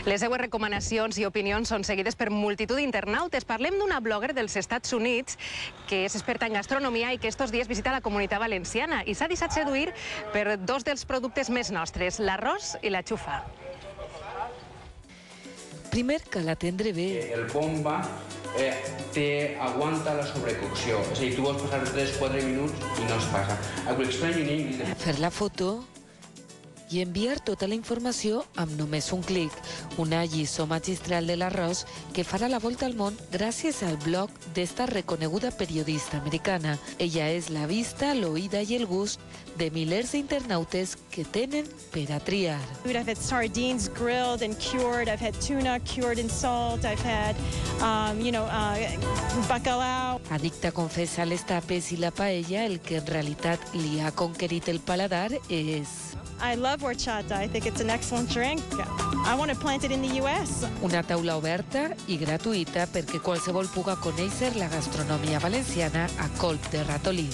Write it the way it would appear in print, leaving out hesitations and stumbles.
Les seues recomanacions i opinions són seguides per multitud d'internautes. Parlem d'una blogger dels Estats Units que és experta en gastronomia i que estos dies visita la Comunitat Valenciana i s'ha deixat seduir per dos dels productes més nostres, l'arròs i la xufa. Primer cal atendre bé. El bomba aguanta la sobrecocció. És a dir, tu vols passar 3-4 minuts i no es passa. I will explain in English. Fer la foto i enviar tota la informació amb només un clic. Una lliçó magistral de l'arròs que farà la volta al món gràcies al blog d'esta reconeguda periodista americana. Ella és la vista, l'oïda i el gust de milers d'internautes que tenen per a triar. I've had sardines grilled and cured. I've had tuna cured in salt. I've had, bacalao. Addicta confessa les tapes i la paella, el que en realitat li ha conquerit el paladar és I love horchata. I think it's an excellent drink. I want to plant it in the U.S. una taula oberta i gratuïta perquè qualsevol puga conèixer la gastronomia valenciana a colp de ratolí.